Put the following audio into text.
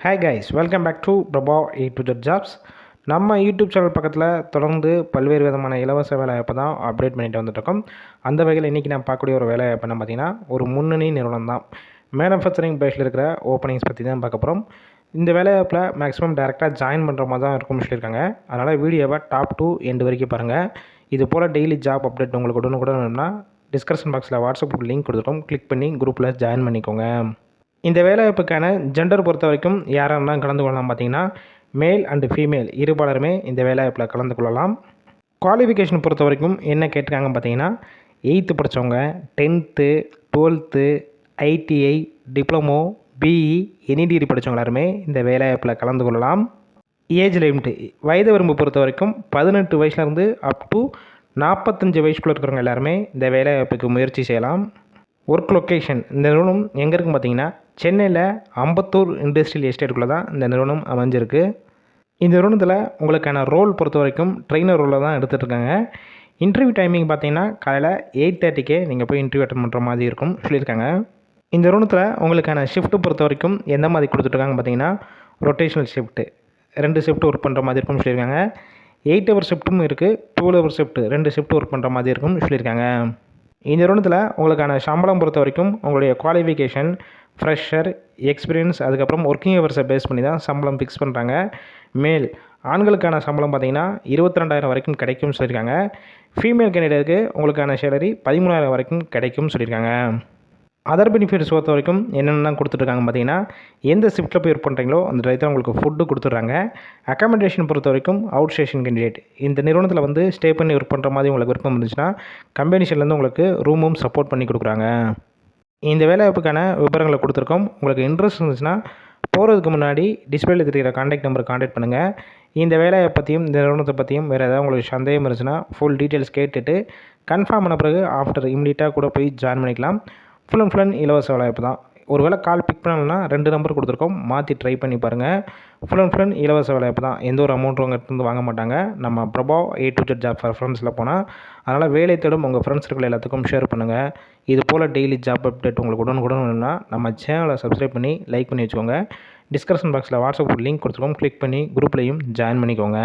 Hi guys, welcome back to Prabha A to Z jobs. நம்ம YouTube channel பக்கத்தில் தொடர்ந்து பல்வேறு விதமான இலவச வேலைவாய்ப்பை தான் அப்டேட் பண்ணிட்டு வந்துட்டுருக்கோம். அந்த வகையில் இன்றைக்கி நான் பார்க்கக்கூடிய ஒரு வேலைவாய்ப்பு என்ன பார்த்தீங்கன்னா, ஒரு முன்னணி நிறுவனம் தான். மேனுஃபேக்சரிங் பேஸில் இருக்கிற ஓப்பனிங்ஸ் பற்றி தான் பார்க்க போகிறோம். இந்த வேலைவாய்ப்பில் மேக்ஸிமம் டேரெக்டாக ஜாயின் பண்ணுற மாதிரி தான் இருக்கும்னு சொல்லியிருக்காங்க. அதனால் வீடியோவை டாப் டு எண்டு வரைக்கும் பாருங்கள். இது போல் டெய்லி ஜாப் அப்டேட் உங்களுக்கு உடனுக்குடன் வேணும்னா டிஸ்கிரிப்ஷன் பாக்ஸில் வாட்ஸ்அப் லிங்க் கொடுத்துட்டோம், கிளிக் பண்ணி குரூப்பில் ஜாயின் பண்ணிக்கோங்க. இந்த வேலைவாய்ப்புக்கான ஜெண்டர் பொறுத்த வரைக்கும் யாரெல்லாம் கலந்து கொள்ளலாம் பார்த்தீங்கன்னா, மேல் அண்டு ஃபீமேல் இருபாலருமே இந்த வேலைவாய்ப்பில் கலந்து கொள்ளலாம். குவாலிஃபிகேஷன் பொறுத்த வரைக்கும் என்ன கேட்டிருக்காங்க பார்த்தீங்கன்னா, 8th படித்தவங்க, 10th, 12th, ITI, diploma, BE, any degree படித்தவங்க எல்லாருமே இந்த வேலைவாய்ப்பில் கலந்து கொள்ளலாம். ஏஜ் லிமிட்டு வயது வரம்பு பொறுத்த வரைக்கும் 18 வயசுலேருந்து அப் டு 45 வயசுக்குள்ளே இருக்கிறவங்க எல்லாருமே இந்த வேலைவாய்ப்புக்கு முயற்சி செய்யலாம். ஒர்க் லொக்கேஷன் இந்த நிறுவனம் எங்கே இருக்குன்னு பார்த்தீங்கன்னா, சென்னையில் அம்பத்தூர் இண்டஸ்ட்ரியல் எஸ்டேட்டுக்குள்ளே தான் இந்த நிறுவனம் அமைஞ்சிருக்கு. இந்த நிறுவனத்தில் உங்களுக்கான ரோல் பொறுத்த வரைக்கும் ட்ரெயினர் ரோலில் தான் எடுத்துகிட்ருக்காங்க. இன்டர்வியூ டைமிங் பார்த்தீங்கன்னா காலையில் 8:30க்கே நீங்கள் போய் இன்டர்வியூ அட்டன் பண்ணுற மாதிரி இருக்கும் சொல்லியிருக்காங்க. இந்த நிறுவனத்தில் உங்களுக்கான ஷிஃப்ட்டு பொறுத்த வரைக்கும் எந்த மாதிரி கொடுத்துட்ருக்காங்க பார்த்தீங்கன்னா, ரொட்டேஷனல் ஷிஃப்ட்டு 2 ஷிஃப்ட் ஒர்க் பண்ணுற மாதிரி இருக்கும்னு சொல்லியிருக்காங்க. 8 ஹவர் ஷிஃப்ட்டும் இருக்குது, 12 ஹவர் ஷிஃப்ட்டு 2 ஷிஃப்ட் ஒர்க் பண்ணுற மாதிரி இருக்கும்னு சொல்லியிருக்காங்க. இந்த நிறுவனத்தில் உங்களுக்கான சம்பளம் பொறுத்த வரைக்கும் உங்களுடைய குவாலிஃபிகேஷன், ஃப்ரெஷர், எக்ஸ்பீரியன்ஸ், அதுக்கப்புறம் ஒர்க்கிங் ஹவர்ஸை பேஸ் பண்ணி தான் சம்பளம் ஃபிக்ஸ் பண்ணுறாங்க. மேல் ஆண்களுக்கான சம்பளம் பார்த்தீங்கன்னா 22,000 வரைக்கும் கிடைக்கும்னு சொல்லியிருக்காங்க. ஃபீமேல் கேண்டிடேட்டுக்கு உங்களுக்கான சேலரி 13,000 வரைக்கும் கிடைக்கும்னு சொல்லியிருக்காங்க. அதர் பெனிஃபிட்ஸ் பொறுத்த வரைக்கும் என்னென்னலாம் கொடுத்துட்ருக்காங்க பார்த்தீங்கன்னா, எந்த ஷிஃப்ட்டில் போய் ஒர்க் பண்ணுறீங்களோ அந்த டயத்தில் உங்களுக்கு ஃபுட்டு கொடுத்துட்றாங்க. அக்காமடேஷன் பொறுத்த வரைக்கும் அவுட் ஸ்டேஷன் கேண்டிடேட் இந்த நிறுவனத்தில் வந்து ஸ்டே பண்ணி ஒர்க் பண்ணுற மாதிரி உங்களுக்கு விருப்பம் இருந்துச்சுன்னா கம்பெனி சைட்லேருந்து உங்களுக்கு ரூமும் சப்போர்ட் பண்ணி கொடுக்குறாங்க. இந்த வேலைவாய்ப்புக்கான விவரங்களை கொடுத்துருக்கோம். உங்களுக்கு இன்ட்ரெஸ்ட் இருந்துச்சுன்னா போகிறதுக்கு முன்னாடி டிஸ்பிளேல தெரிகிற கான்டாக்ட் நம்பருக்கு கான்டாக்ட் பண்ணுங்கள். இந்த வேலையை பற்றியும் இந்த நிறுவனத்தை பற்றியும் வேறு ஏதாவது உங்களுக்கு சந்தேகம் இருந்துச்சுன்னா ஃபுல் டீட்டெயில்ஸ் கேட்டுட்டு கன்ஃபார்ம் பண்ண பிறகு ஆஃப்டர் இமீடியட்டாக கூட போய் ஜாயின் பண்ணிக்கலாம். ஃபுல் அண்ட் ஃபுல் இலவச வேலைவாய்ப்பு தான். ஒரு வேளை கால் பிக் பண்ணலன்னா 2 நம்பர் கொடுத்துருக்கோம், மாற்றி ட்ரை பண்ணி பாருங்கள். ஃபுல் அண்ட் ஃபுல் இலவச வேலைவாய்ப்பு தான். எந்த ஒரு அமௌண்ட்டும் உங்கள்கிட்ட வாங்க மாட்டாங்க. நம்ம Prabha A to Z job ரெஃபரன்ஸில் போனால் அதனால் வேலை தேடும் உங்கள் ஃப்ரெண்ட்ஸ் இருக்கிற எல்லாத்துக்கும் ஷேர் பண்ணுங்கள். இது போல் டெய்லி ஜாப் அப்டேட் உங்களுக்கு உடனுக்குடன் வேணும்னா நம்ம சேனலை சப்ஸ்கிரைப் பண்ணி லைக் பண்ணி வச்சுக்கோங்க. டிஸ்கிரிப்ஷன் பாக்ஸில் வாட்ஸ்அப் லிங்க் கொடுத்துருக்கோம், கிளிக் பண்ணி குரூப்லேயும் ஜாயின் பண்ணிக்கோங்க.